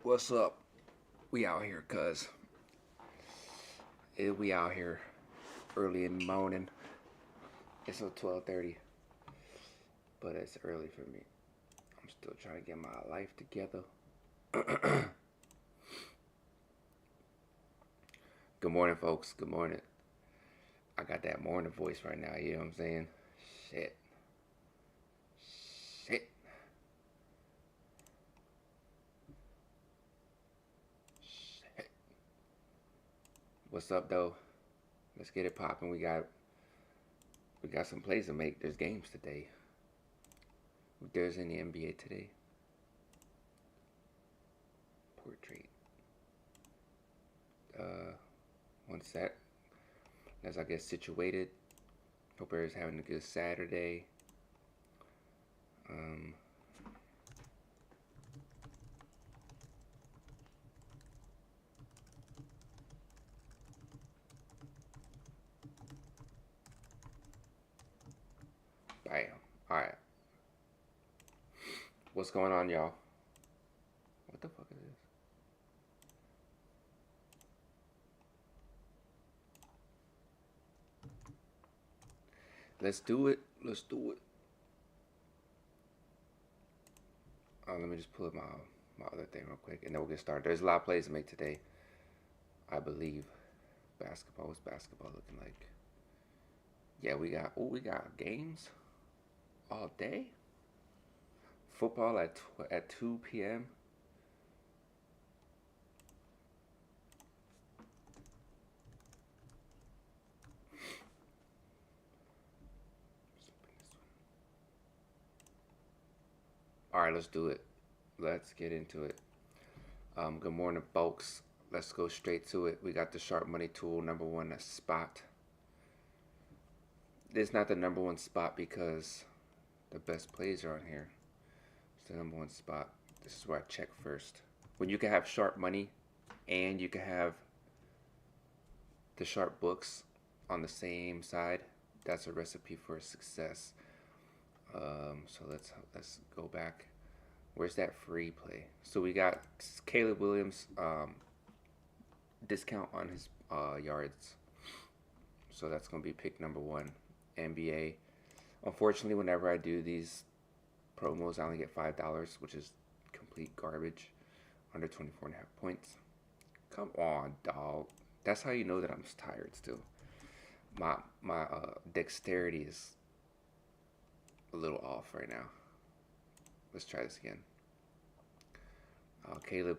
What's up? We out here, cuz. We out here early in the morning. It's 12:30, but it's early for me. I'm still trying to get my life together. Good morning, folks. Good morning. I got that morning voice right now, you know what I'm saying? Shit. Shit. Shit. What's up, though? Let's get it popping. We got some plays to make. There's games today. There's in the NBA today. Portrait. One set. As I get situated. Hope everyone's having a good Saturday. Um, Bam. Alright. What's going on, y'all? What the fuck is this? Let's do it. Let's do it. Let me just pull up my other thing real quick, and then we'll get started. There's a lot of plays to make today, I believe. Basketball. What's basketball looking like? Yeah, we got games all day. Football at 2 p.m. All right, let's do it. Let's get into it. Good morning, folks. Let's go straight to it. We got the sharp money tool, number one, a spot. It's not the number one spot because the best plays are on here. It's the number one spot. This is where I check first. When you can have sharp money and you can have the sharp books on the same side, that's a recipe for success. So let's go back. Where's that free play? So we got Caleb Williams discount on his yards. So that's going to be pick number one. NBA. Unfortunately, whenever I do these promos, I only get $5, which is complete garbage. Under 24.5 points. Come on, dog. That's how you know that I'm tired still. My dexterity is a little off right now. Let's try this again. Caleb,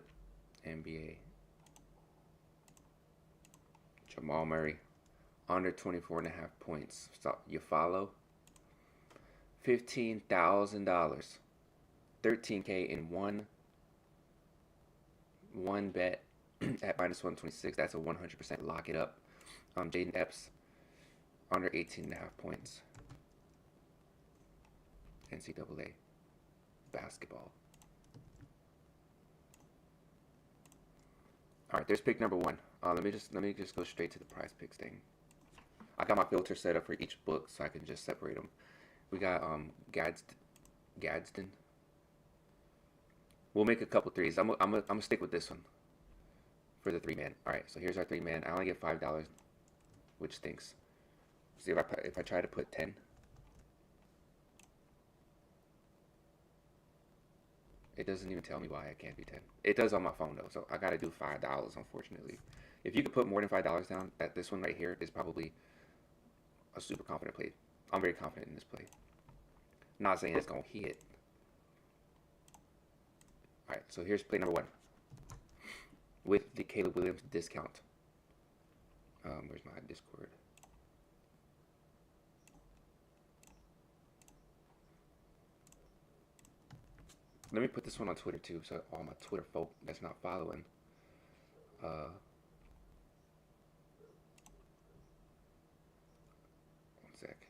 NBA. Jamal Murray, under 24.5 points. So you follow? $15,000. 13K in one bet at minus 126. That's a 100% lock it up. Jaden Epps, under 18.5 points. NCAA basketball. All right, there's pick number one. Let me just go straight to the prize picks thing. I got my filter set up for each book so I can just separate them. We got Gadsden. We'll make a couple threes. I'm gonna stick with this one for the 3-man. All right, so here's our 3-man. I only get $5, which stinks. See if I try to put 10. It doesn't even tell me why it can't be 10. It does on my phone though, so I gotta do $5, unfortunately. If you could put more than $5 down, this one right here is probably a super confident play. I'm very confident in this play. Not saying it's gonna hit. Alright, so here's play number one. With the Caleb Williams discount. Where's my Discord? Let me put this one on Twitter too, so all my Twitter folk that's not following. One sec.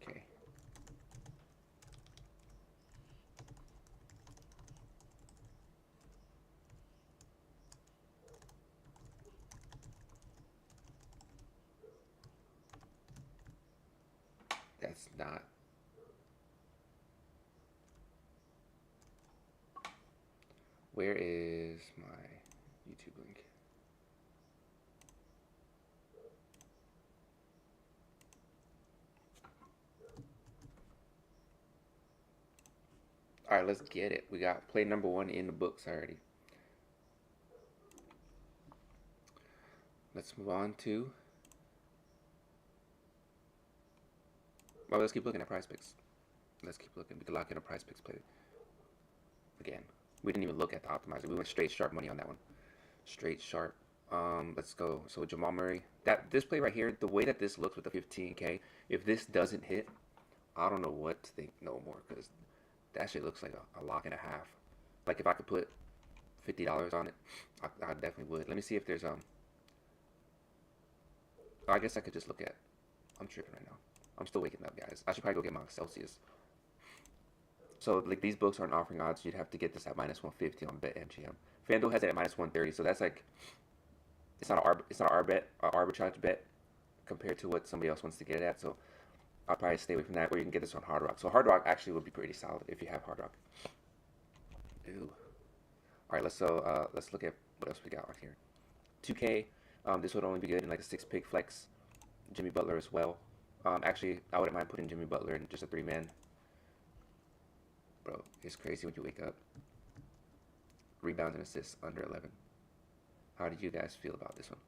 Okay. That's not Where is my YouTube link? All right, let's get it. We got play number 1 in the books already. Let's move on to. Well, let's keep looking at prize picks. Let's keep looking. We can lock in a prize picks play again. We didn't even look at the optimizer. We went straight sharp money on that one. Straight sharp. Let's go. So Jamal Murray. This play right here, the way that this looks with the 15K, if this doesn't hit, I don't know what to think no more, because that shit looks like a lock and a half. Like if I could put $50 on it, I definitely would. Let me see if there's oh, I guess I could just look at. I'm tripping right now. I'm still waking up, guys. I should probably go get my Celsius. So like these books aren't offering odds. You'd have to get this at -150 on BetMGM. FanDuel has it at -130, so that's like it's not an arbitrage bet compared to what somebody else wants to get it at. So I'll probably stay away from that. Or you can get this on Hard Rock. So Hard Rock actually would be pretty solid if you have Hard Rock. Ooh. All right, let's look at what else we got on here. 2K. This would only be good in like a 6-pick flex. Jimmy Butler as well. Actually, I wouldn't mind putting Jimmy Butler in just a 3-man. Bro, it's crazy when you wake up. Rebounds and assists under 11. How do you guys feel about this one?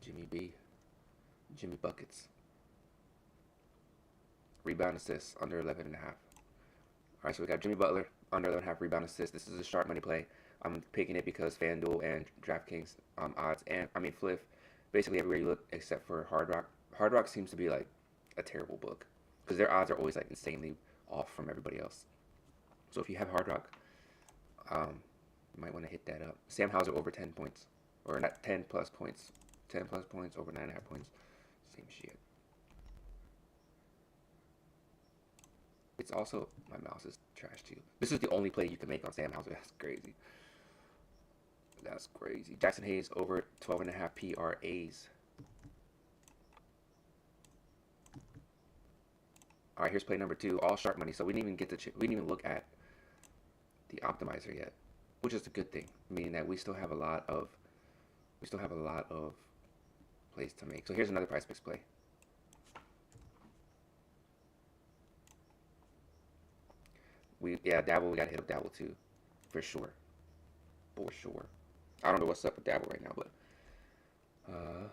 Jimmy B. Jimmy Buckets. Rebound assists under 11.5. Alright, so we got Jimmy Butler under 11.5 rebound assists. This is a sharp money play. I'm picking it because FanDuel and DraftKings odds, and I mean Fliff, basically everywhere you look except for Hard Rock. Hard Rock seems to be like a terrible book because their odds are always like insanely off from everybody else. So if you have Hard Rock, you might want to hit that up. Sam Hauser over 10 points, or not 10 plus points, 10 plus points over 9.5 points. Same shit. It's also, my mouse is trash too. This is the only play you can make on Sam Hauser. That's crazy. That's crazy. Jackson Hayes over 12.5 PRAs. All right, here's play number 2. All sharp money. So we didn't even get to we didn't even look at the optimizer yet, which is a good thing, meaning that we still have a lot of plays to make. So here's another price picks play. Dabble. We gotta hit up Dabble too, for sure. For sure. I don't know what's up with Dabble right now, but alright,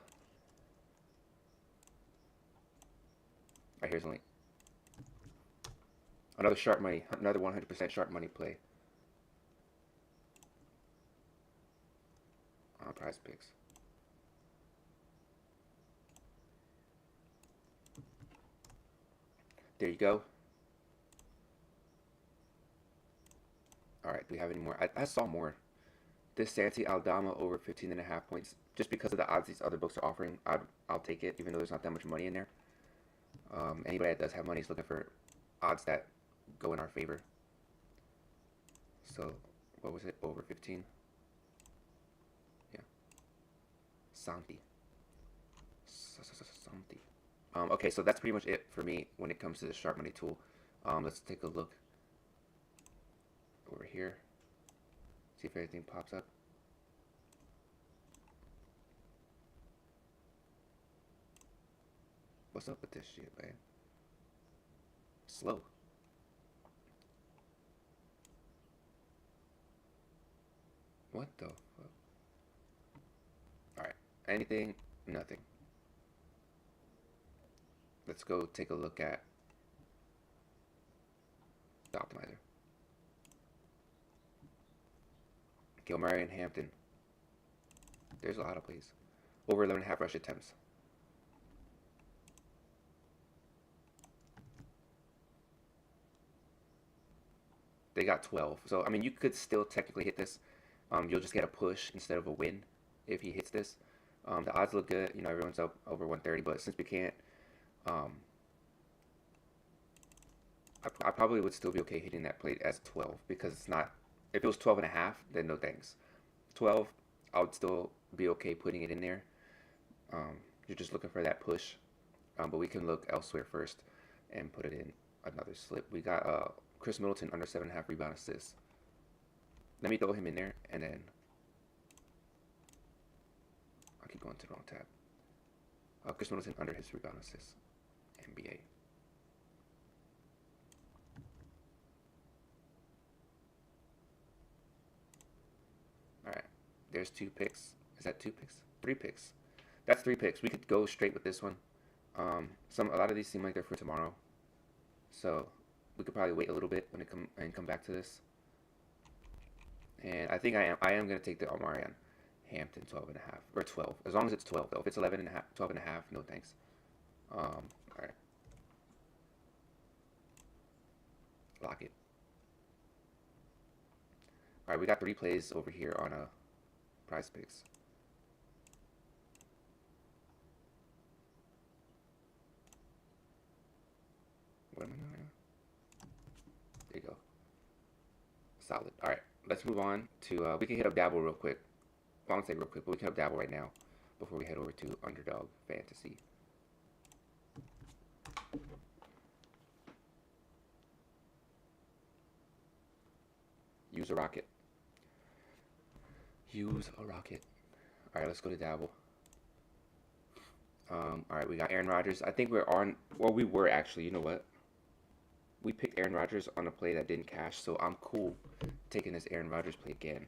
here's a link. Another sharp money, another 100% sharp money play. On prize picks. There you go. Alright, do we have any more? I saw more. This Santi Aldama over 15.5 points. Just because of the odds these other books are offering, I'll take it, even though there's not that much money in there. Anybody that does have money is looking for odds that go in our favor. So, what was it? Over 15? Yeah. Santi. Santi. Okay, so that's pretty much it for me when it comes to the sharp money tool. Let's take a look over here. See if anything pops up. What's up with this shit, man? Slow. What the fuck? Alright. Anything? Nothing. Let's go take a look at the optimizer. Gilmurray and Hampton. There's a lot of plays. Over 11.5 rush attempts. They got 12. So, I mean, you could still technically hit this. You'll just get a push instead of a win if he hits this. The odds look good. You know, everyone's up over 130. But since we can't, I probably would still be okay hitting that plate as 12. Because it's not... If it was 12.5, then no thanks. 12, I would still be okay putting it in there. You're just looking for that push, but we can look elsewhere first and put it in another slip. We got Chris Middleton under 7.5 rebound assists. Let me throw him in there, and then I keep going to the wrong tab. Chris Middleton under his rebound assists, NBA. All right, there's 2 picks. Is that 2 picks? 3 picks. That's 3 picks. We could go straight with this one. A lot of these seem like they're for tomorrow, so we could probably wait a little bit when it come back to this. And I think I am gonna take the Omarion Hampton 12.5 or 12, as long as it's 12 though. If it's 11.5, 12.5, no thanks. All right, lock it. All right, we got 3 plays over here on Prize Picks. What am I doing? There you go. Solid. All right, let's move on to, we can hit up Dabble real quick. Well, I won't say real quick, but we can hit up Dabble right now before we head over to Underdog Fantasy. Use a rocket. Use a rocket. All right, let's go to Dabble. All right, we got Aaron Rodgers. I think we're on, well, we were actually, you know what? We picked Aaron Rodgers on a play that didn't cash, so I'm cool taking this Aaron Rodgers play again.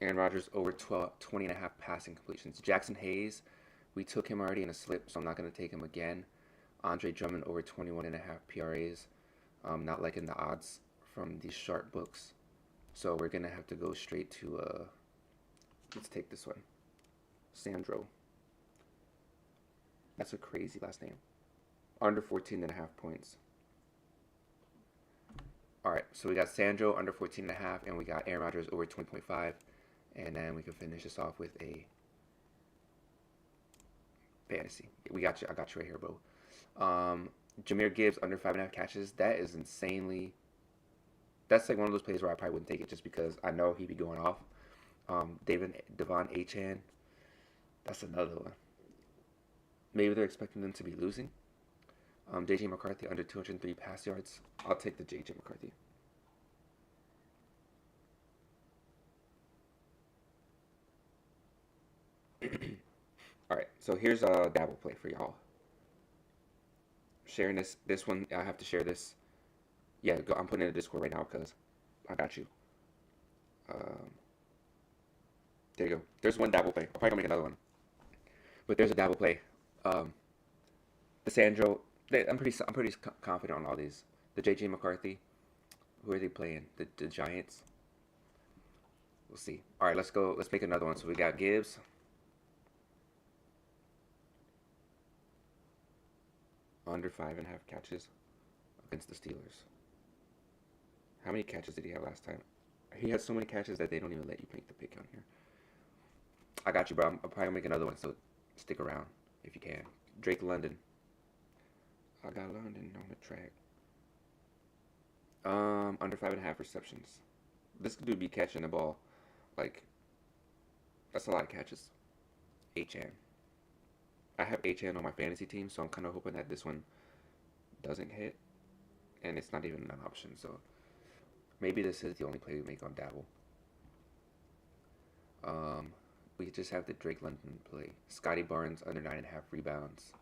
Aaron Rodgers over 20.5 passing completions. Jackson Hayes, we took him already in a slip, so I'm not going to take him again. Andre Drummond over 21.5 PRAs. Not liking the odds from these sharp books. So we're going to have to go straight to, let's take this one. Sandro. That's a crazy last name. Under 14.5 points. All right, so we got Sandro under 14.5, and we got Aaron Rodgers over 20.5. And then we can finish this off with a fantasy. We got you. I got you right here, bro. Jahmyr Gibbs under 5.5 catches. That is insanely. That's like one of those plays where I probably wouldn't take it just because I know he'd be going off. Devon Achane. That's another one. Maybe they're expecting them to be losing. J.J. McCarthy under 203 pass yards. I'll take the J.J. McCarthy. All right, so here's a Dabble play for y'all. Sharing this one, I have to share this. Yeah, I'm putting it in the Discord right now because I got you. There you go. There's one Dabble play. I'll probably make another one. But there's a Dabble play. The Sandro. I'm pretty confident on all these. The J.J. McCarthy. Who are they playing? The Giants. We'll see. All right, let's go. Let's make another one. So we got Gibbs. Under 5.5 catches against the Steelers. How many catches did he have last time? He had so many catches that they don't even let you make the pick on here. I got you, bro. I'll probably make another one, so stick around if you can. Drake London. I got London on the track. Under 5.5 receptions. This dude be catching the ball. Like, that's a lot of catches. Achane. I have Achane on my fantasy team, so I'm kind of hoping that this one doesn't hit. And it's not even an option, so maybe this is the only play we make on Dabble. We just have the Drake London play. Scotty Barnes under 9.5 rebounds.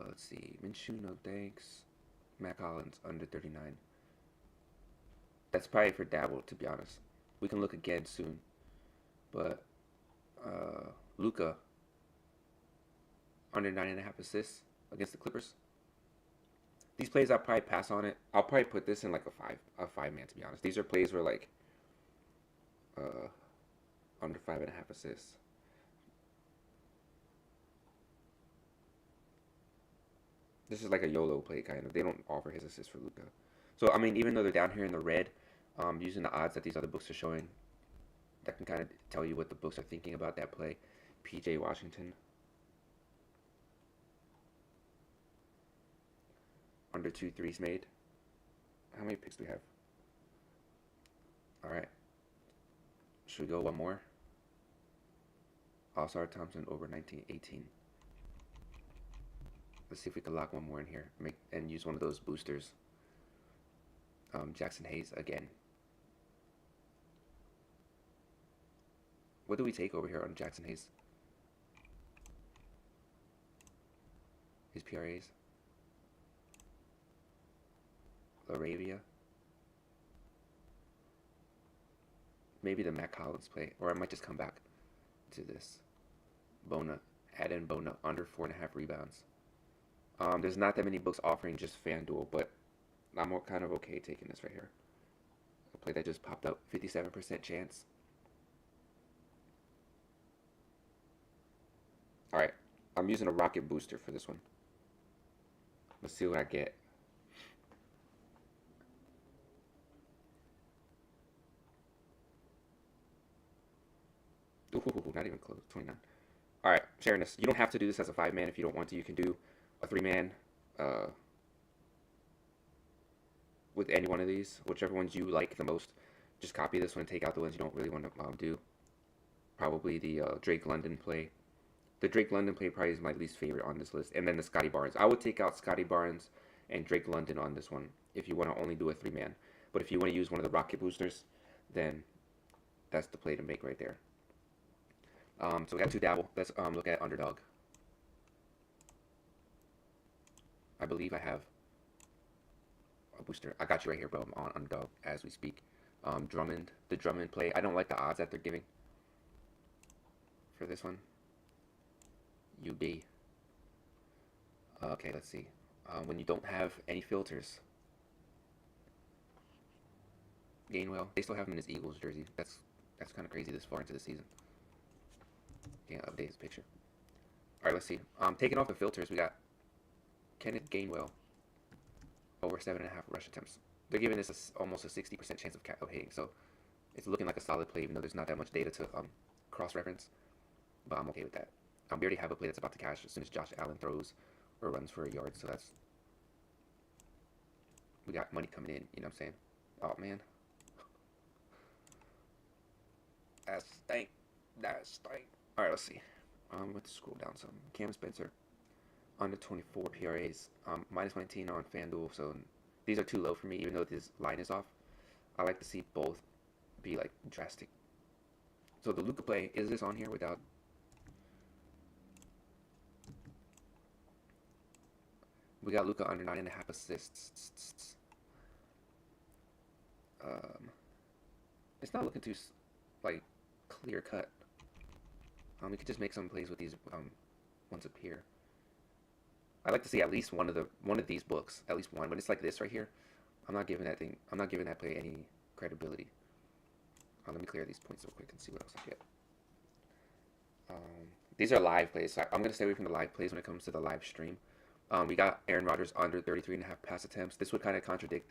Let's see. Minshew, no thanks. Matt Collins under 39. That's probably for Dabble, to be honest. We can look again soon. But Luka under 9.5 assists against the Clippers. These plays I'll probably pass on it. I'll probably put this in like a five man, to be honest. These are plays where like under 5.5 assists. This is like a YOLO play kind of. They don't offer his assist for Luka. So I mean, even though they're down here in the red, using the odds that these other books are showing, that can kind of tell you what the books are thinking about that play. PJ Washington. under 2 threes made. How many picks do we have? All right. Should we go one more? All-Star Thompson over 1918. Let's see if we can lock one more in here. And use one of those boosters. Jackson Hayes again. What do we take over here on Jackson Hayes? His PRAs. Laravia. Maybe the Matt Collins play. Or I might just come back to this. Bona. Add in Bona under 4.5 rebounds. There's not that many books offering just FanDuel, but I'm kind of okay taking this right here. A play that just popped up. 57% chance. Alright. I'm using a rocket booster for this one. Let's see what I get. Ooh, not even close. 29. Alright, sharing this. You don't have to do this as a 5-man if you don't want to. You can do a 3-man with any one of these. Whichever ones you like the most. Just copy this one and take out the ones you don't really want to do. Probably the Drake London play. The Drake London play probably is my least favorite on this list. And then the Scotty Barnes. I would take out Scotty Barnes and Drake London on this one if you want to only do a 3-man. But if you want to use one of the rocket boosters, then that's the play to make right there. So we got 2 dabble. Let's look at underdog. I believe I have a booster. I got you right here, bro. I'm on underdog as we speak. Drummond. The Drummond play. I don't like the odds that they're giving for this one. UB. Okay, let's see. When you don't have any filters. Gainwell. They still have him in his Eagles jersey. That's kind of crazy this far into the season. Can't update his picture. Alright, let's see. Taking off the filters, we got Kenneth Gainwell. Over 7.5 rush attempts. They're giving this almost a 60% chance of hitting, so it's looking like a solid play, even though there's not that much data to cross-reference. But I'm okay with that. We already have a play that's about to cash as soon as Josh Allen throws or runs for a yard, so that's... We got money coming in, you know what I'm saying? Oh, man. That's stank. That's stank. Alright, let's see. Let's scroll down some. Cam Spencer. Under 24 PRAs. Minus 19 on FanDuel, so these are too low for me, even though this line is off. I like to see both be, like, drastic. So the Luka play, is this on here without... We got Luka under 9.5 assists. It's not looking too, like, clear cut. We could just make some plays with these ones up here. I like to see at least one of these books, at least one. But it's like this right here. I'm not giving that play any credibility. Let me clear these points real quick and see what else I get. These are live plays, so I'm gonna stay away from the live plays when it comes to the live stream. We got Aaron Rodgers under 33.5 pass attempts. This would kind of contradict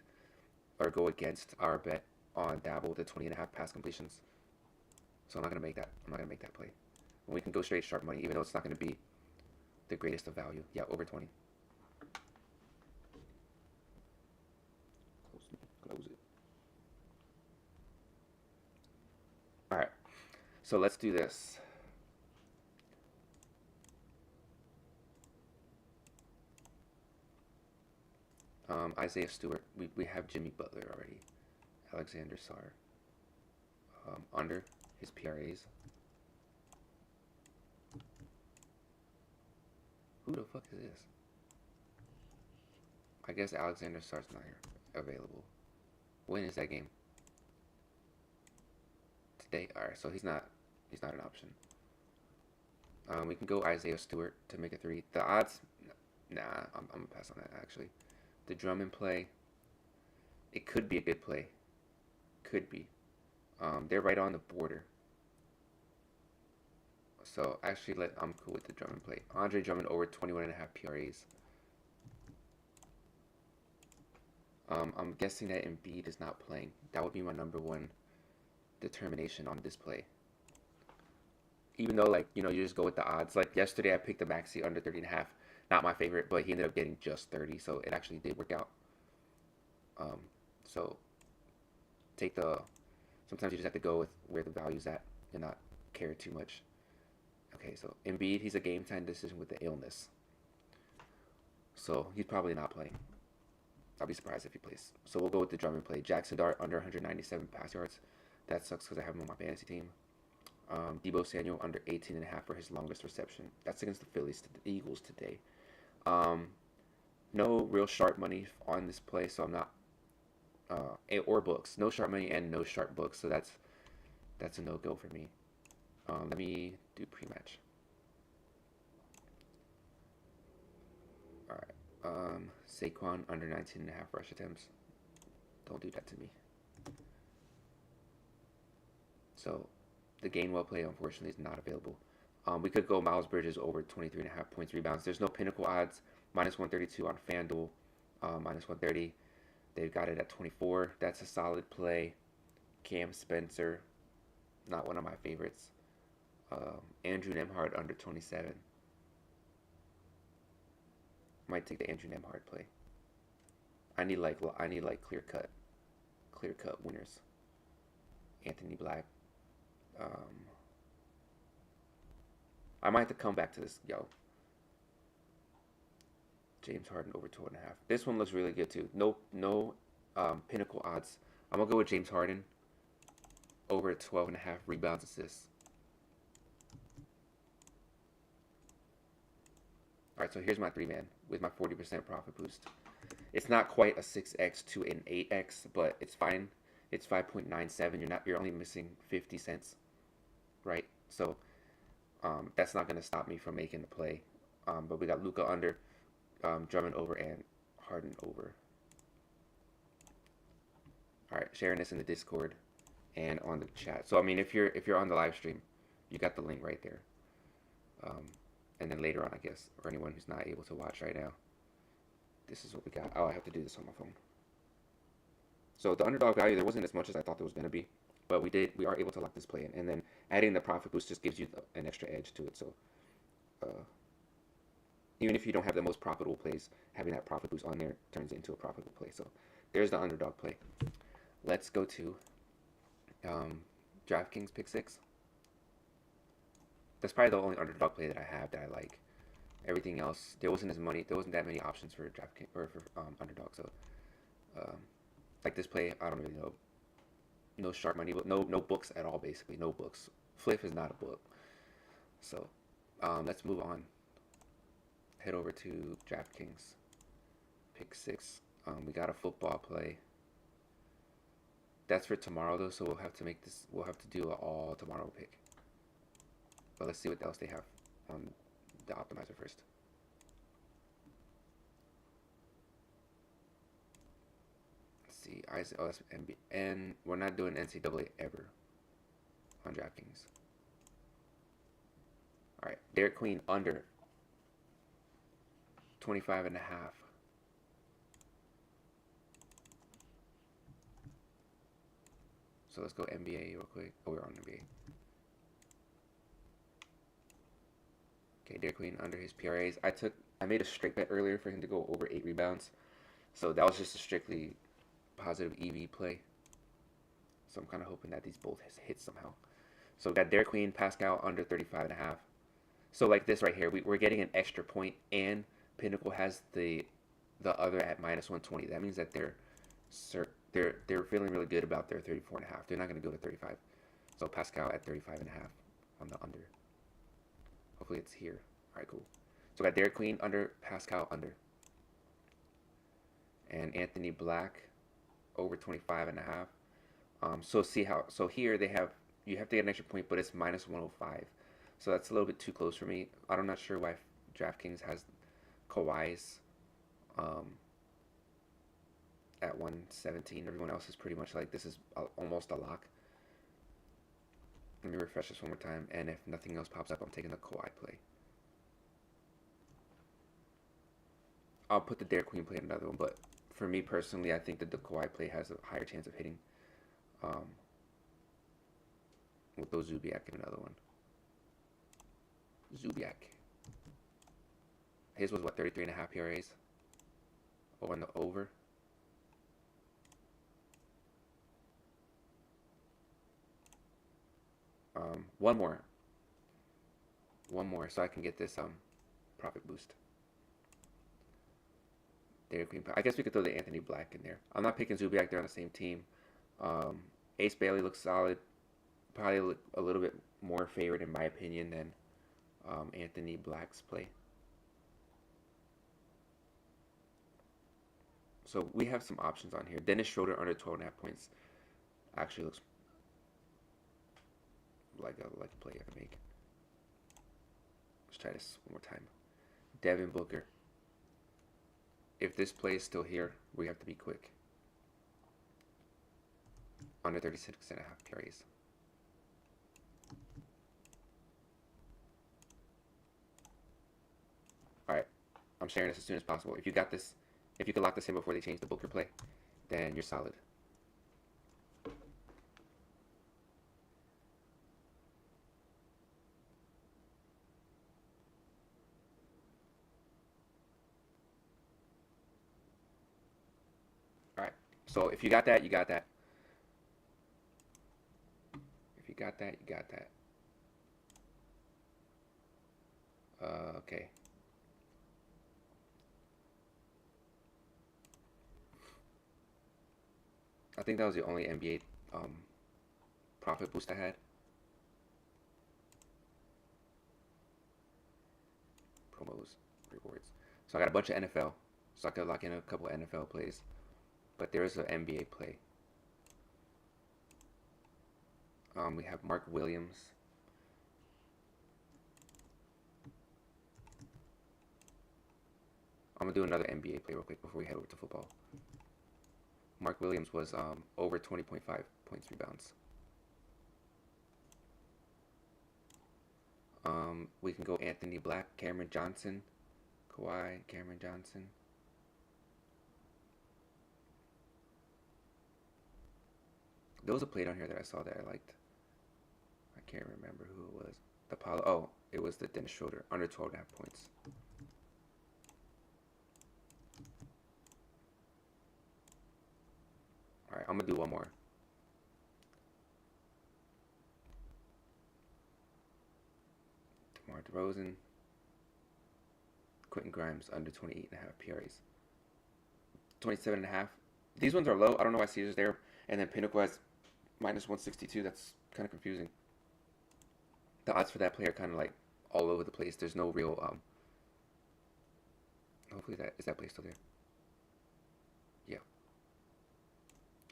or go against our bet on Dabble, the 20.5 pass completions. So I'm not gonna make that. I'm not gonna make that play. And we can go straight sharp money, even though it's not gonna be the greatest of value. Yeah, over 20. Close it. All right. So let's do this. Isaiah Stewart. We have Jimmy Butler already. Alexander Sarr. Under his PRAs. Who the fuck is this? I guess Alexander Sarr's not here. Available. When is that game? Today? Alright, so he's not an option. We can go Isaiah Stewart to make a 3. The odds, nah, I'm gonna pass on that actually. The Drummond play, it could be a good play. Could be. They're right on the border. So actually, I'm cool with the Drummond play. Andre Drummond over 21.5 PRAs. I'm guessing that Embiid is not playing. That would be my #1 determination on this play. Even though, like, you know, you just go with the odds. Like yesterday, I picked the Maxey under 30.5. Not my favorite, but he ended up getting just 30, so it actually did work out. Um, so take the. Sometimes you just have to go with where the value's at and not care too much. Okay, so Embiid, he's a game time decision with the illness, so he's probably not playing. I'll be surprised if he plays. So we'll go with the Drummond play. Jackson Dart under 197 pass yards. That sucks because I have him on my fantasy team. Debo Samuel under 18.5 for his longest reception. That's against the Phillies, the Eagles today. No real sharp money on this play, so I'm not. Or books. No sharp money and no sharp books, so that's a no-go for me. Let me do pre-match. All right. Saquon under 19.5 rush attempts. Don't do that to me. So the Gainwell play, unfortunately, is not available. We could go Miles Bridges over 23.5 points, rebounds. There's no pinnacle odds. Minus 132 on FanDuel. Minus 130. They've got it at 24. That's a solid play. Cam Spencer, not one of my favorites. Andrew Nemhard under 27. Might take the Andrew Nemhard play. I need like clear cut winners. Anthony Black. I might have to come back to this, yo. James Harden over 2.5. This one looks really good too. No pinnacle odds. I'm gonna go with James Harden over 12.5 rebounds, assists. All right, so here's my 3-man with my 40% profit boost. It's not quite a 6x to an 8x, but it's fine. It's 5.97. You're only missing 50 cents, right? So that's not gonna stop me from making the play. But we got Luka under, Drummond over, and Harden over. All right, sharing this in the Discord and on the chat. So I mean, if you're on the live stream, you got the link right there. And then later on, I guess, for anyone who's not able to watch right now, this is what we got. Oh, I have to do this on my phone. So the underdog value, there wasn't as much as I thought there was going to be, but we are able to lock this play in. And then adding the profit boost just gives you an extra edge to it. So even if you don't have the most profitable plays, having that profit boost on there turns it into a profitable play. So there's the underdog play. Let's go to DraftKings pick 6. That's probably the only underdog play that I have that I like. Everything else, there wasn't that many options for DraftKings or for underdog. So like this play, I don't really know. No sharp money, but no books at all. Basically, no books. Fliff is not a book. So let's move on. Head over to DraftKings pick 6. We got a football play. That's for tomorrow though, so we'll have to make this. We'll have to do an all tomorrow pick. But let's see what else they have on the optimizer first. Let's see. Oh, that's NBA. And we're not doing NCAA ever on DraftKings. All right, Derek Queen under 25.5. So let's go NBA real quick. Oh, we're on NBA. Okay, Derek Queen under his PRAs. I made a straight bet earlier for him to go over 8 rebounds. So that was just a strictly positive EV play. So I'm kind of hoping that these both hit somehow. So we got Derek Queen, Pascal under 35.5. So like this right here, we're getting an extra point, and Pinnacle has the other at minus 120. That means that they're feeling really good about their 34.5. They're not going to go to 35. So Pascal at 35.5 on the under. Hopefully it's here. All right, cool. So we got Derek Queen under, Pascal under. And Anthony Black over 25.5. So here you have to get an extra point, but it's minus 105. So that's a little bit too close for me. I'm not sure why DraftKings has Kawhi's at 117. Everyone else is pretty much like this is almost a lock. Let me refresh this one more time, and if nothing else pops up, I'm taking the Kawhi play. I'll put the Derek Queen play in another one, but for me personally, I think that the Kawhi play has a higher chance of hitting. We'll throw Zubiak in another one. Zubiak. His was what, 33.5 PRAs? On the over. One more, so I can get this profit boost. Dairy Queen. I guess we could throw the Anthony Black in there. I'm not picking Zubiak. They're on the same team. Ace Bailey looks solid. Probably look a little bit more favored in my opinion than Anthony Black's play. So we have some options on here. Dennis Schroeder under 12.5 points actually looks like a play I can make. Let's try this one more time. Devin Booker. If this play is still here, we have to be quick. Under 36.5 carries. Alright, I'm sharing this as soon as possible. If you got this, if you could lock this in before they change the Booker play, then you're solid. Alright, so if you got that, you got that. If you got that, you got that. Okay. I think that was the only NBA profit boost I had. Promos, rewards. So I got a bunch of NFL, so I could lock in a couple of NFL plays. But there is an NBA play. We have Mark Williams. I'm gonna do another NBA play real quick before we head over to football. Mark Williams was over 20.5 points, rebounds. We can go Anthony Black, Cameron Johnson, Kawhi, Cameron Johnson. There was a play down here that I saw that I liked. I can't remember who it was. The Paulo. Oh, it was the Dennis Schroeder, under 12.5 points. All right, I'm gonna do one more. DeMar DeRozan, Quentin Grimes under 28.5 PRAs. 27.5. These ones are low. I don't know why Caesar's there. And then Pinnacle has minus 162. That's kind of confusing. The odds for that play are kind of like all over the place. There's no real hopefully that play still there. Yeah.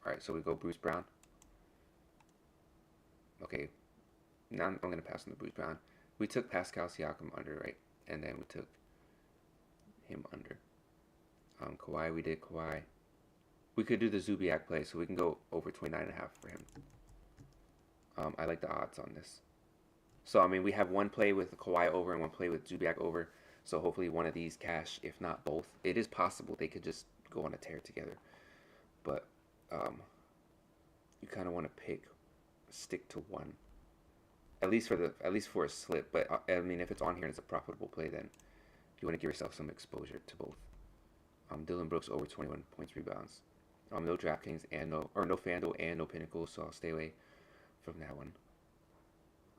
All right, so we go Bruce Brown. Okay. Now I'm going to pass on the Bruce Brown. We took Pascal Siakam under, right? And then we took him under. Kawhi, we did Kawhi. We could do the Zubiak play, so we can go over 29.5 for him. I like the odds on this. So, I mean, we have one play with Kawhi over and one play with Zubiak over. So, hopefully one of these cash, if not both. It is possible they could just go on a tear together. But you kind of want to stick to one. At least for a slip. But, I mean, if it's on here and it's a profitable play, then you want to give yourself some exposure to both. Dylan Brooks over 21 points, rebounds. No DraftKings and no FanDuel and no Pinnacle, so I'll stay away from that one.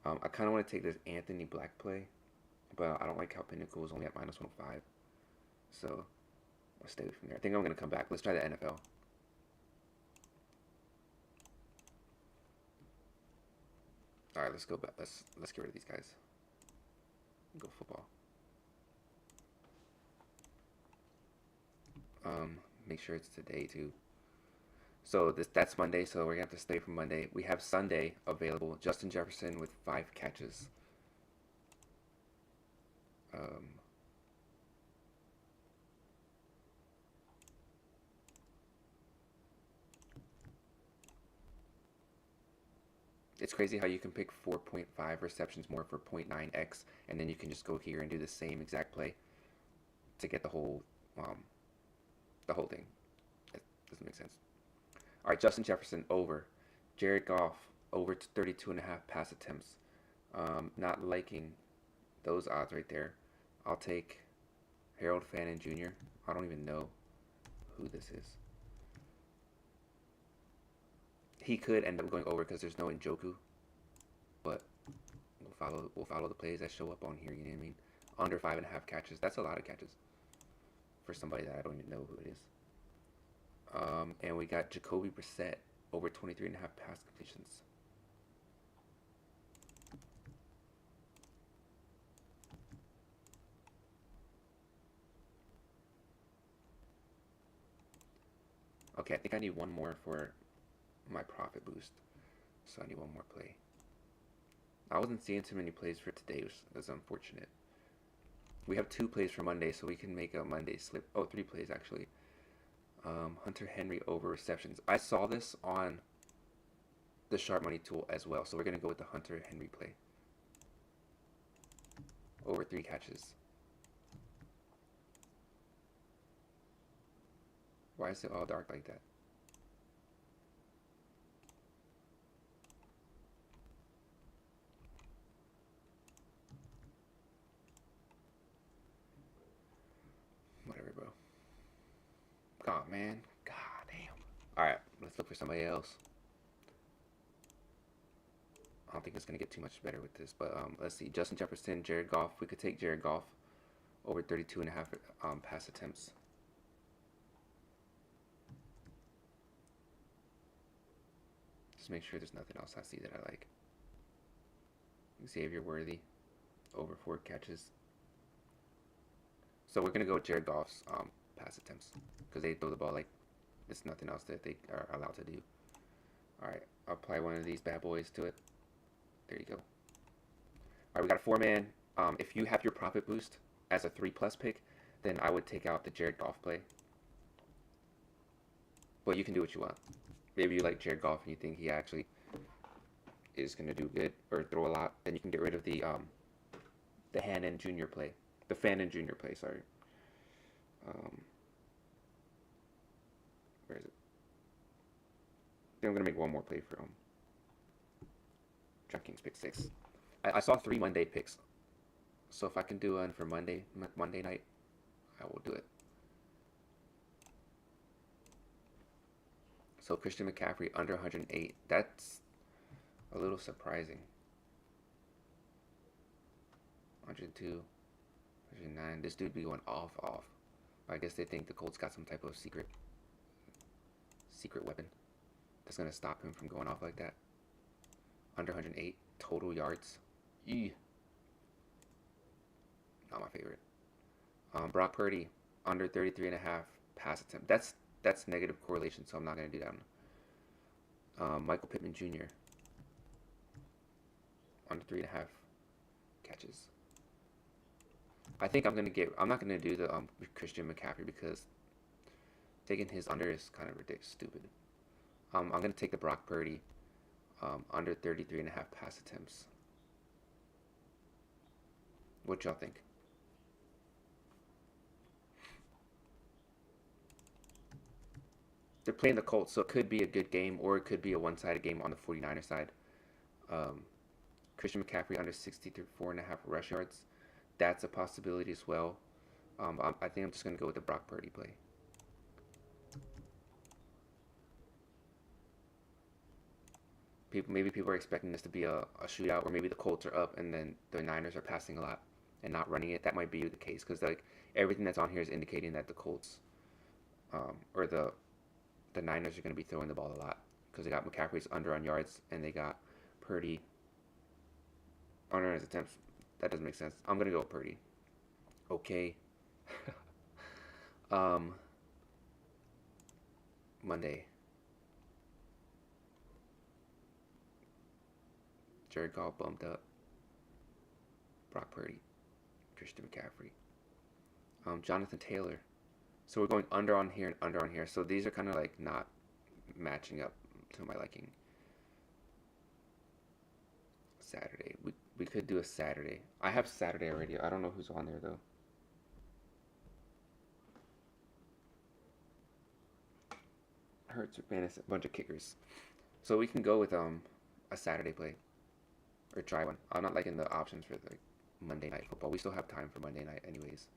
I kind of want to take this Anthony Black play, but I don't like how Pinnacle is only at minus 105. So I'll stay away from there. I think I'm going to come back. Let's try the NFL. All right, let's go back. Let's get rid of these guys. Go football. Make sure it's today too. So that's Monday, so we're gonna have to stay from Monday. We have Sunday available. Justin Jefferson with 5 catches. It's crazy how you can pick 4.5 receptions more for 0.9x, and then you can just go here and do the same exact play to get the whole thing. It doesn't make sense. All right, Justin Jefferson over. Jared Goff over to 32.5 pass attempts. Not liking those odds right there. I'll take Harold Fannin Jr. I don't even know who this is. He could end up going over because there's no Njoku, but we'll follow the plays that show up on here. You know what I mean? Under 5.5 catches. That's a lot of catches for somebody that I don't even know who it is. And we got Jacoby Brissett over 23.5 pass completions. Okay, I think I need one more for my profit boost. So I need one more play. I wasn't seeing too many plays for today, which is unfortunate. We have 2 plays for Monday, so we can make a Monday slip. Oh, 3 plays actually. Hunter Henry over receptions. I saw this on the Sharp Money tool as well, so we're going to go with the Hunter Henry play. Over 3 catches. Why is it all dark like that? Whatever, bro. God, man. God damn. Alright, let's look for somebody else. I don't think it's going to get too much better with this, but let's see. Justin Jefferson, Jared Goff. We could take Jared Goff over 32.5 pass attempts. Just make sure there's nothing else I see that I like. Xavier Worthy over 4 catches. So we're going to go with Jared Goff's pass attempts because they throw the ball like there's nothing else that they are allowed to do. Alright, I'll apply one of these bad boys to it. There you go. Alright, we got a 4-man. If you have your profit boost as a 3+ pick, then I would take out the Jared Goff play. But you can do what you want. Maybe you like Jared Goff and you think he actually is going to do good or throw a lot, then you can get rid of the Hannon Jr. play. The Fannin Jr. play, sorry. Where is it? Then I'm going to make one more play for DraftKings pick 6. I saw 3 Monday picks. So if I can do one for Monday night, I will do it. So Christian McCaffrey under 108. That's a little surprising. 102, 109. This dude be going off. I guess they think the Colts got some type of secret weapon that's gonna stop him from going off like that. Under 108 total yards. Eee. Not my favorite. Brock Purdy under 33.5 pass attempt. That's negative correlation, so I'm not gonna do that one. Michael Pittman Jr. under 3.5 catches. I think I'm not gonna do the Christian McCaffrey because taking his under is kind of ridiculous, stupid. I'm gonna take the Brock Purdy under 33.5 pass attempts. What y'all think? They're playing the Colts, so it could be a good game, or it could be a one-sided game on the 49er side. Christian McCaffrey under 64.5 rush yards. That's a possibility as well. I think I'm just going to go with the Brock Purdy play. Maybe people are expecting this to be a shootout, or maybe the Colts are up and then the Niners are passing a lot and not running it. That might be the case because like everything that's on here is indicating that the Colts or the Niners are going to be throwing the ball a lot because they got McCaffrey's under on yards and they got Purdy under his attempts. That doesn't make sense. I'm going to go with Purdy. Okay. Monday. Jared Goff bumped up. Brock Purdy. Christian McCaffrey. Jonathan Taylor. So we're going under on here and under on here. So these are kind of like not matching up to my liking. Saturday. We could do a Saturday. I have Saturday already. I don't know who's on there though. Hurts, McManus, a bunch of kickers. So we can go with a Saturday play. Or try one. I'm not liking the options for like Monday night football. We still have time for Monday night anyways.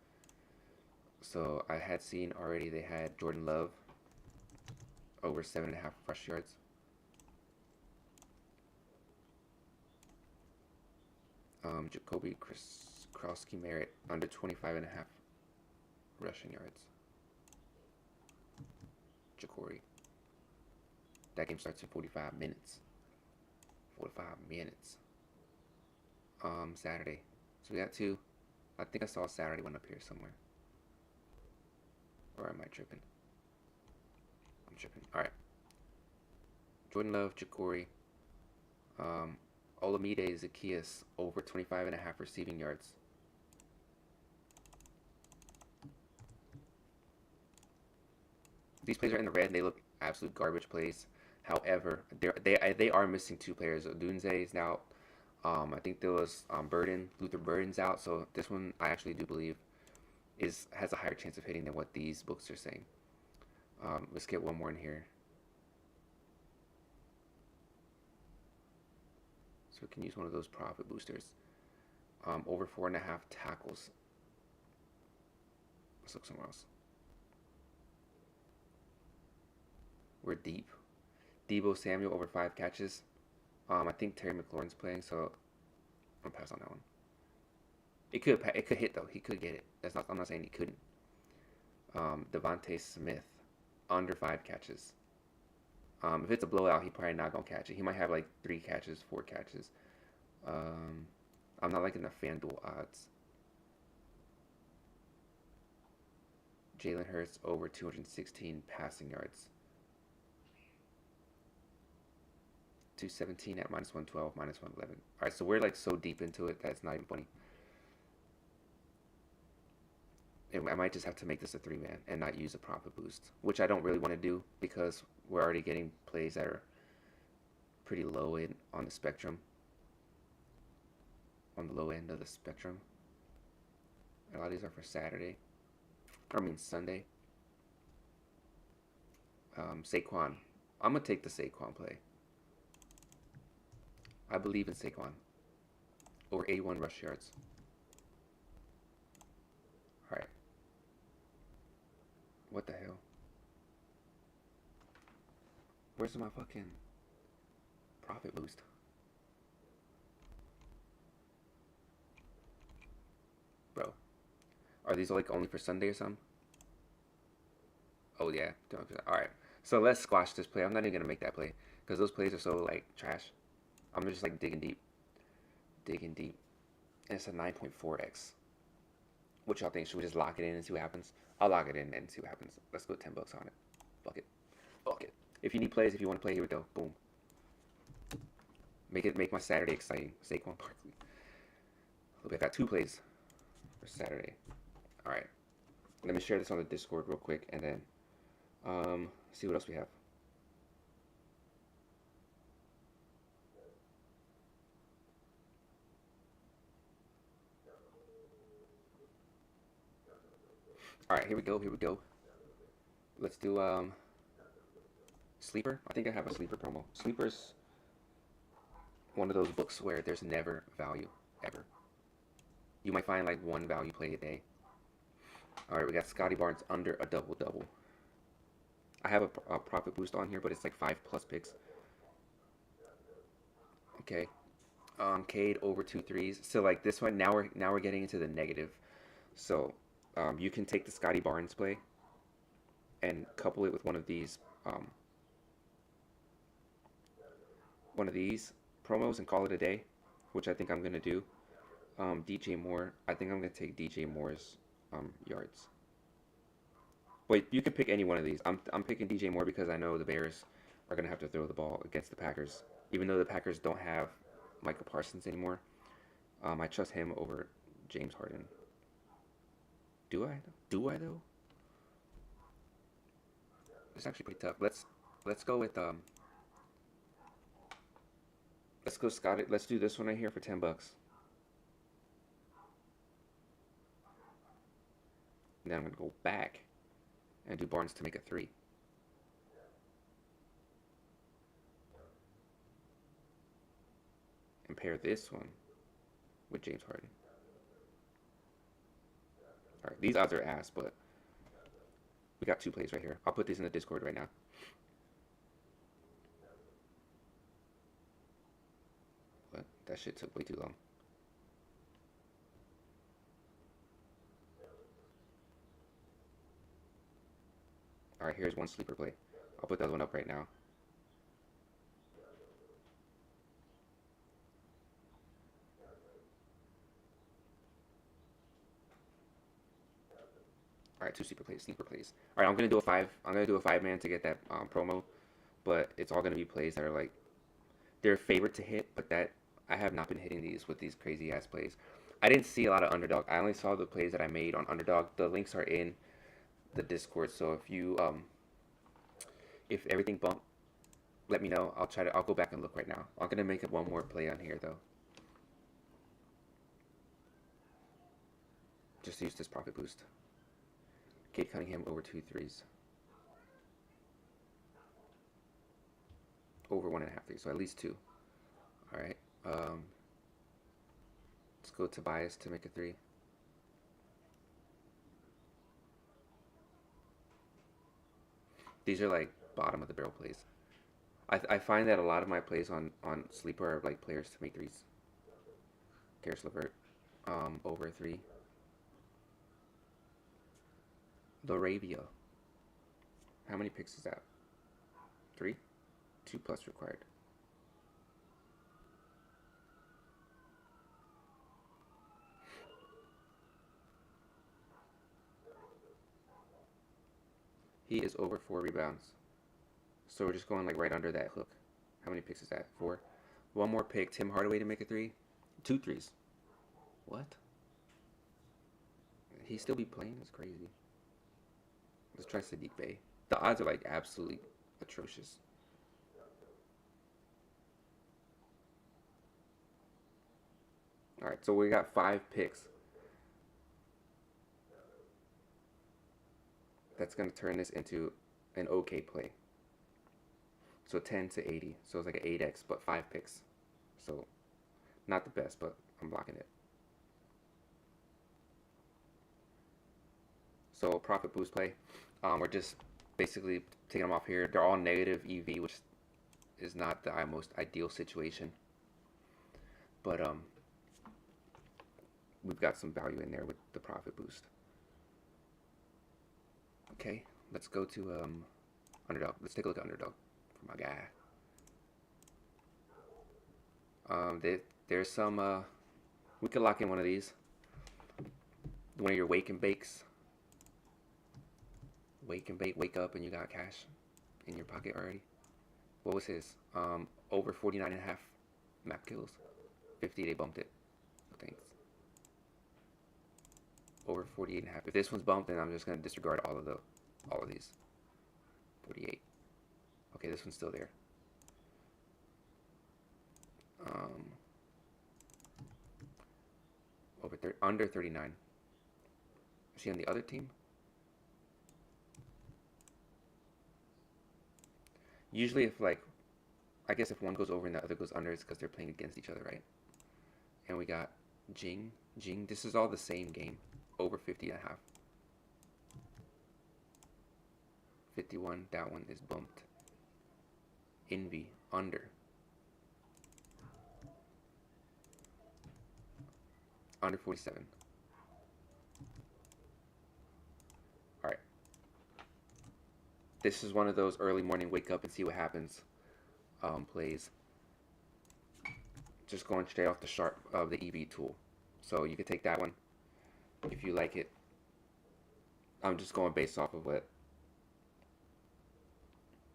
So I had seen already they had Jordan Love over 7.5 rush yards. Jacoby Krosky Merritt under 25.5 rushing yards. Jacory. That game starts in 45 minutes. 45 minutes. Saturday. So we got two. I think I saw Saturday one up here somewhere. Or am I tripping? I'm tripping. Alright. Jordan Love, Jacory. Olamide Zacchaeus over 25.5 receiving yards. These plays are in the red and they look absolute garbage plays. However, they are missing two players. Odunze is now, I think there was Luther Burden's out. So this one I actually do believe has a higher chance of hitting than what these books are saying. Let's get one more in here. So we can use one of those profit boosters. Over 4.5 tackles. Let's look somewhere else. We're deep. Deebo Samuel over 5 catches. I think Terry McLaurin's playing, so I'm gonna pass on that one. It could hit though. He could get it. I'm not saying he couldn't. Devontae Smith under 5 catches. If it's a blowout, he probably not gonna catch it. He might have like 3 catches, 4 catches. I'm not liking the FanDuel odds. Jalen Hurts over 216 passing yards. 217 at -112, -111. Alright, so we're like so deep into it that it's not even funny. And I might just have to make this a 3-man and not use a profit boost, which I don't really want to do because we're already getting plays that are pretty low on the spectrum. On the low end of the spectrum. A lot of these are for Saturday. Sunday. Saquon. I'm going to take the Saquon play. I believe in Saquon. Over 81 rush yards. Alright. What the hell? Where's my fucking profit boost? Bro. Are these like only for Sunday or something? Oh yeah. Alright. So let's squash this play. I'm not even going to make that play. Because those plays are so like trash. I'm just like digging deep. Digging deep. And it's a 9.4x. What y'all think? Should we just lock it in and see what happens? I'll lock it in and see what happens. Let's go $10 on it. Fuck it. Fuck it. If you need plays, if you want to play, here we go. Boom. Make my Saturday exciting. Saquon Barkley. I got 2 plays for Saturday. Alright. Let me share this on the Discord real quick and then see what else we have. Alright, here we go. Let's do Sleeper. I think I have a Sleeper promo. Sleeper's one of those books where there's never value, ever. You might find like one value play a day. Alright, we got Scotty Barnes under a double-double. I have a profit boost on here, but it's like 5+ picks. Okay. Cade over 2 threes. So like this one, now we're getting into the negative. So you can take the Scotty Barnes play and couple it with one of these promos and call it a day, which I think I'm gonna do. DJ Moore. I think I'm gonna take DJ Moore's yards. Wait, you can pick any one of these. I'm picking DJ Moore because I know the Bears are gonna have to throw the ball against the Packers, even though the Packers don't have Michael Parsons anymore. I trust him over James Harden. Do I though? It's actually pretty tough. Let's go with let's go Scotty. Let's do this one right here for $10. And then I'm gonna go back and do Barnes to make a 3. And pair this one with James Harden. Alright, these odds are ass, but We got 2 plays right here. I'll put these in the Discord right now. But that shit took way too long. Alright, here's one sleeper play. I'll put that one up right now. Alright, 2 sleeper plays. Alright, I'm gonna do a 5-man to get that promo, but it's all gonna be plays that are like they're favorite to hit, but that I have not been hitting these with these crazy ass plays. I didn't see a lot of underdog. I only saw the plays that I made on underdog. The links are in the Discord, so if you if everything bumped, let me know. I'll go back and look right now. I'm gonna make it one more play on here though. Just use this profit boost. Kate Cunningham over 2 threes. Over 1.5 threes, so at least 2. Alright. Let's go to Tobias to make a 3. These are like bottom of the barrel plays. I find that a lot of my plays on sleeper are like players to make 3s. Karis LeVert, over 3. Laravia. How many picks is that? 3? 2 plus required. He is over 4 rebounds. So we're just going like right under that hook. How many picks is that? 4. One more pick. Tim Hardaway to make a 3. 2 threes. What? He still be playing? That's crazy. Let's try Sadiq Bey. The odds are like absolutely atrocious. Alright, so we got 5 picks. That's going to turn this into an okay play. So 10 to 80. So it's like an 8x, but 5 picks. So not the best, but I'm blocking it. So profit boost play. We're just basically taking them off here. They're all negative EV, which is not the most ideal situation. But we've got some value in there with the profit boost. Okay, let's go to underdog. Let's take a look at underdog for my guy. There's some we could lock in one of these. One of your wake and bakes. Wake and bake, wake up and you got cash in your pocket already. What was his? Over 49.5 map kills. 50, they bumped it. Thanks. Over 48.5. If this one's bumped, then I'm just gonna disregard all of these. 48. Okay, this one's still there. Under 39. Is he on the other team? Usually if like, I guess if one goes over and the other goes under, it's because they're playing against each other, right? And we got Jing, this is all the same game. Over 50.5. 51, that one is bumped. Envy, under. Under 47. Alright. This is one of those early morning wake up and see what happens plays. Just going straight off the sharp of the EV tool. So you can take that one if you like it. I'm just going based off of what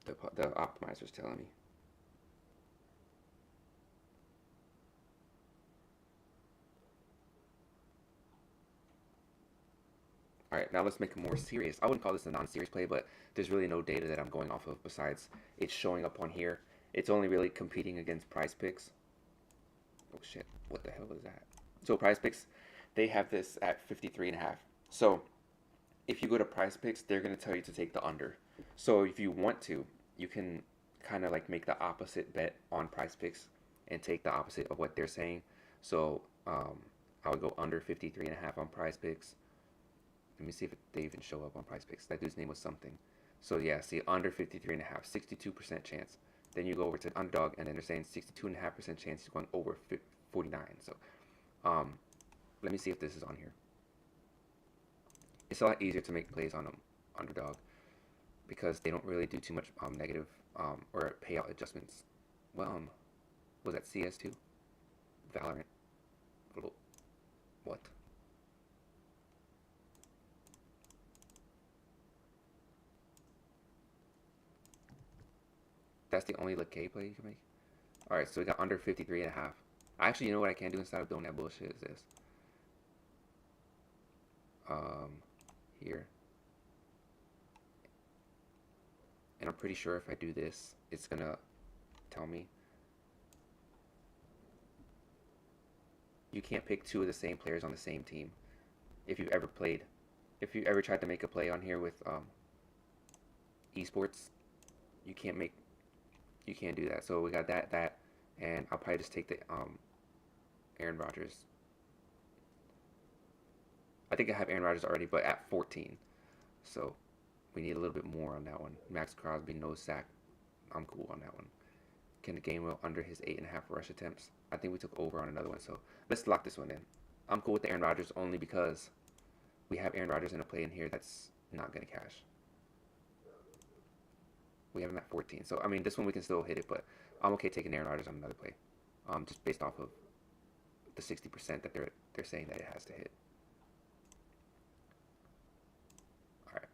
the optimizer's telling me. Alright, now let's make it more serious. I wouldn't call this a non-serious play, but there's really no data that I'm going off of besides it's showing up on here. It's only really competing against Prize Picks. Oh shit, what the hell is that? So Prize Picks, they have this at 53.5. So if you go to Prize Picks, they're going to tell you to take the under. So if you want to, you can kind of like make the opposite bet on Prize Picks and take the opposite of what they're saying. So I would go under 53.5 on Prize Picks. Let me see if they even show up on Prize Picks. That dude's name was something. So yeah, see, under 53.5, 62% chance. Then you go over to underdog, and then they're saying 62.5% chance he's going over 49. So, let me see if this is on here. It's a lot easier to make plays on underdog because they don't really do too much negative or payout adjustments. Well, was that CS2? Valorant. What? That's the only K play you can make? Alright, so we got under 53.5. Actually, you know what I can do instead of doing that bullshit is this. Here. And I'm pretty sure if I do this, it's gonna tell me. You can't pick two of the same players on the same team. If you've ever played. If you ever tried to make a play on here with esports, you can't do that. So we got that, and I'll probably just take the Aaron Rodgers. I think I have Aaron Rodgers already, but at 14. So we need a little bit more on that one. Max Crosby, no sack. I'm cool on that one. Can the game well under his 8.5 rush attempts? I think we took over on another one, so let's lock this one in. I'm cool with the Aaron Rodgers only because we have Aaron Rodgers in a play in here that's not going to cash. We have him at 14. So, I mean, this one we can still hit it, but I'm okay taking Aaron Rodgers on another play. Just based off of the 60% that they're saying that it has to hit. Alright.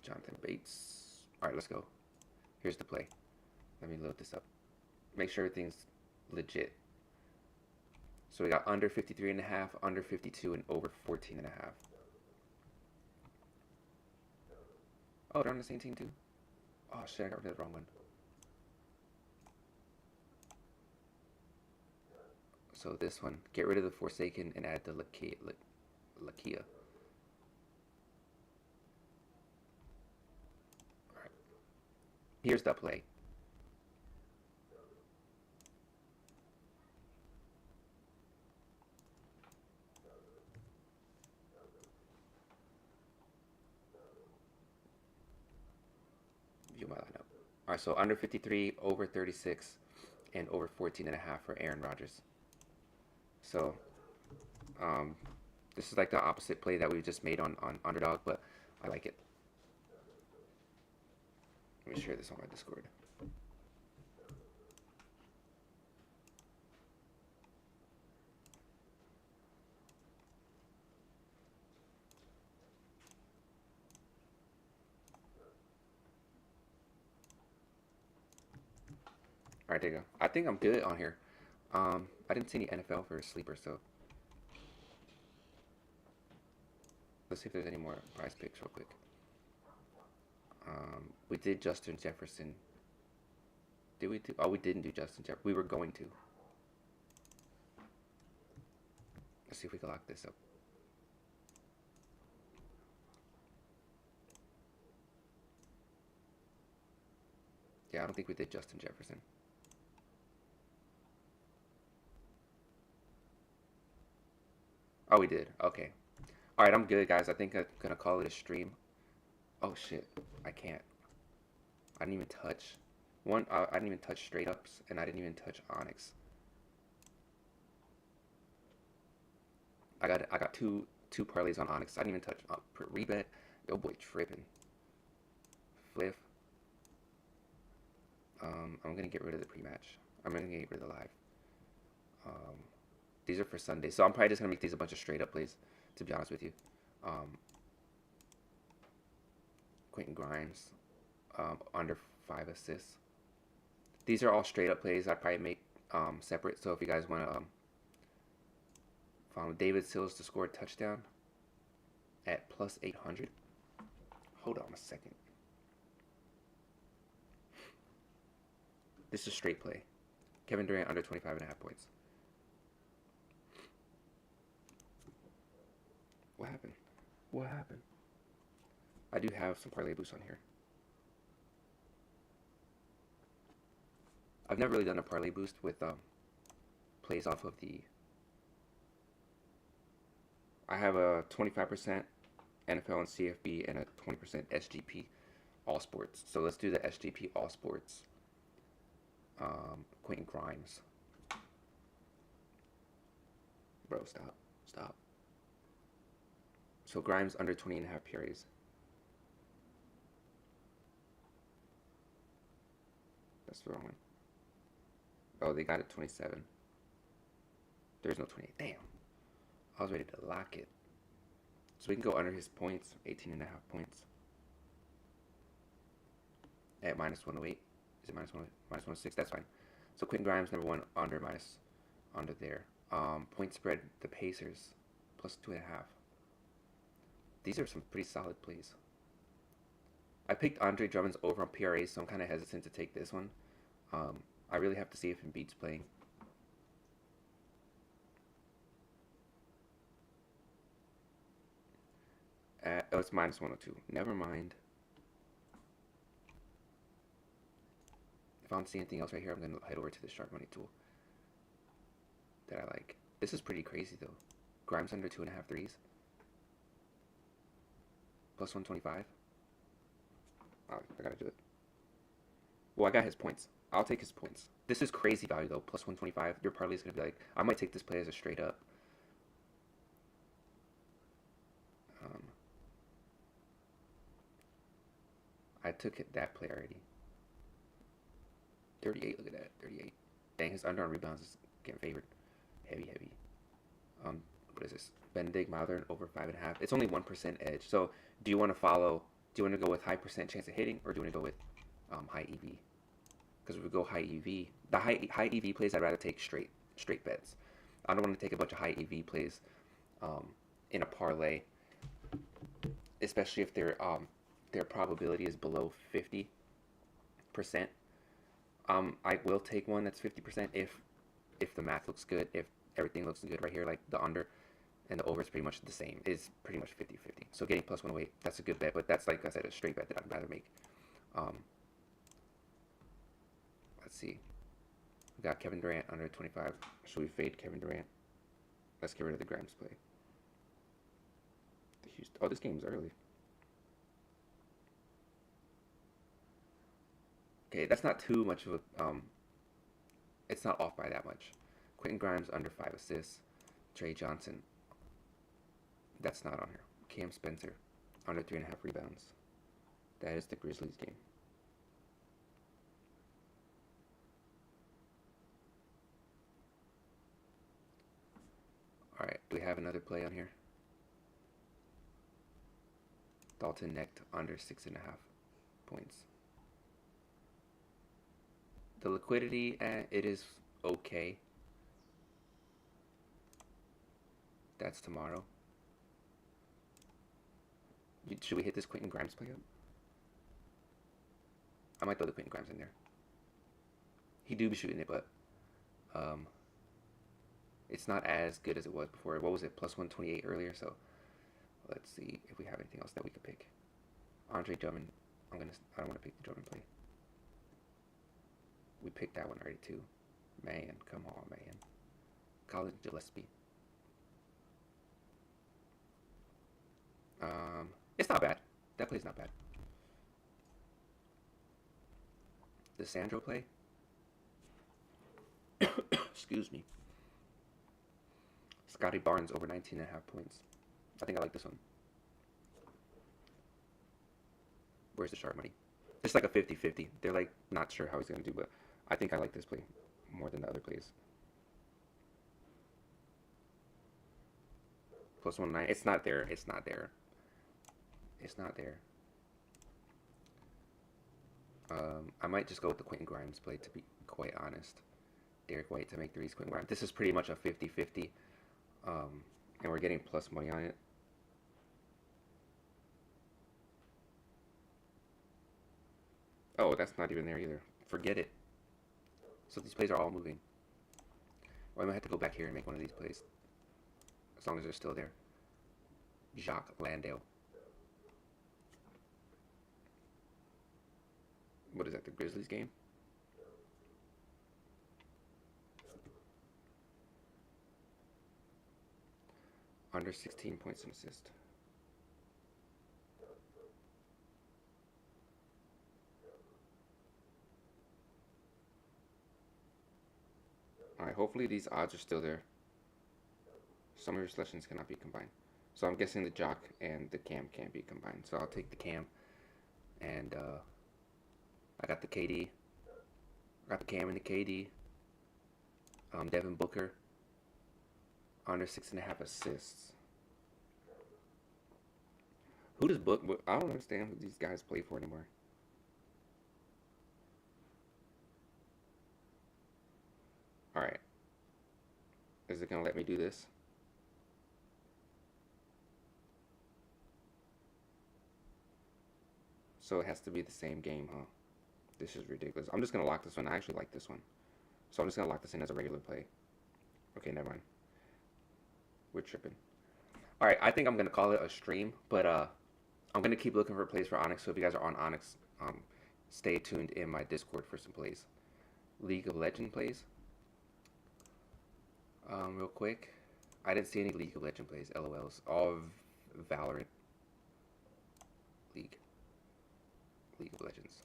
Jonathan Bates. Alright, let's go. Here's the play. Let me load this up. Make sure everything's legit. So we got under 53.5, under 52, and over 14.5. Oh, they're on the same team too? Oh shit, I got rid of the wrong one. So this one, get rid of the Forsaken and add the Lakia. Alright. Here's the play. View my lineup. Alright, so under 53, over 36, and over 14.5 for Aaron Rodgers. So, this is like the opposite play that we just made on underdog, but I like it. Let me share this on my Discord. Alright, there you go. I think I'm good on here. I didn't see any NFL for a sleeper, so let's see if there's any more Prize Picks real quick. We did Justin Jefferson. Did we do? Oh, we didn't do Justin Jefferson. We were going to. Let's see if we can lock this up. Yeah, I don't think we did Justin Jefferson. Oh, we did. Okay. Alright, I'm good, guys. I think I'm going to call it a stream. Oh, shit. I can't. I didn't even touch. I didn't even touch straight ups, and I didn't even touch Onyx. I got two parlays on Onyx. I didn't even touch rebet. Yo, boy, tripping. Fliff. I'm going to get rid of the pre-match. I'm going to get rid of the live. These are for Sunday, so I'm probably just going to make these a bunch of straight-up plays, to be honest with you. Quentin Grimes, under 5 assists. These are all straight-up plays I'd probably make separate, so if you guys want to follow David Sills to score a touchdown at plus 800. Hold on a second. This is straight play. Kevin Durant under 25.5 points. What happened? What happened? I do have some parlay boosts on here. I've never really done a parlay boost with plays off of the I have a 25% NFL and CFB and a 20% SGP All Sports. So let's do the SGP All Sports. Quentin Grimes. Bro, stop. Stop. So Grimes under 20.5 PRAs. That's the wrong one. Oh, they got it 27. There's no 28. Damn. I was ready to lock it. So we can go under his points, 18.5 points. At minus 108. Is it minus 108? Minus 106? That's fine. So Quentin Grimes, number one, under there. Point spread, the Pacers, plus 2.5. These are some pretty solid plays. I picked Andre Drummond's over on PRA, so I'm kind of hesitant to take this one. I really have to see if Embiid's playing. Oh, it's minus 102. Never mind. If I don't see anything else right here, I'm going to head over to the Sharp Money tool that I like. This is pretty crazy, though. Grimes under 2.5 threes. Plus 125. Oh, I gotta do it. Well, I got his points. I'll take his points. This is crazy value, though. Plus 125. Your parlay is going to be like, I might take this play as a straight up. I took that play already. 38, look at that. 38. Dang, his under on rebounds is getting favored. Heavy. What is this? Benedict Mathurin over 5.5. It's only 1% edge. So, do you want to follow? Do you want to go with high percent chance of hitting, or do you want to go with high EV? Because if we go high EV, the high EV plays, I'd rather take straight bets. I don't want to take a bunch of high EV plays in a parlay, especially if their probability is below 50%. I will take one that's 50% if the math looks good, if everything looks good right here, like the under and the over is pretty much the same. It's pretty much 50-50. So getting plus 108, that's a good bet, but that's, like I said, a straight bet that I'd rather make. Let's see. We got Kevin Durant under 25. Should we fade Kevin Durant? Let's get rid of the Grimes play. Oh, this game's early. Okay, that's not too much of a, it's not off by that much. Quentin Grimes under 5 assists. Trey Johnson, that's not on here. Cam Spencer under 3.5 rebounds. That is the Grizzlies game. Alright, do we have another play on here? Dalton Necht under 6.5 points. The liquidity, it is okay. That's tomorrow. Should we hit this Quentin Grimes play up? I might throw the Quentin Grimes in there. He do be shooting it, but it's not as good as it was before. What was it? Plus 128 earlier. So let's see if we have anything else that we could pick. Andre Drummond. I don't want to pick the Drummond play. We picked that one already too. Man, come on, man. Colin Gillespie. It's not bad. That play's not bad. The Sandro play. Excuse me. Scotty Barnes over 19.5 points. I think I like this one. Where's the sharp money? It's like a 50-50. They're like not sure how he's going to do, but I think I like this play more than the other plays. Plus 109. It's not there. It's not there. It's not there. I might just go with the Quentin Grimes play, to be quite honest. Derek White to make threes, Quentin Grimes. This is pretty much a 50-50. And we're getting plus money on it. Oh, that's not even there either. Forget it. So these plays are all moving. Well, I might have to go back here and make one of these plays. As long as they're still there. Jacques Landale. What is that, the Grizzlies game? Under 16 points and assist. Alright, hopefully these odds are still there. Some of your selections cannot be combined. So I'm guessing the Jock and the Cam can't be combined. So I'll take the Cam. And I got the KD. I got the Cam and the KD. Devin Booker. Under 6.5 assists. Who does Book? I don't understand who these guys play for anymore. Alright. Is it going to let me do this? So it has to be the same game, huh? This is ridiculous. I'm just going to lock this one. I actually like this one. So I'm just going to lock this in as a regular play. Okay, never mind. We're tripping. Alright, I think I'm going to call it a stream. But I'm going to keep looking for plays for Onyx. So if you guys are on Onyx, stay tuned in my Discord for some plays. League of Legends plays. Real quick. I didn't see any League of Legends plays. LOLs. All Valorant. League of Legends.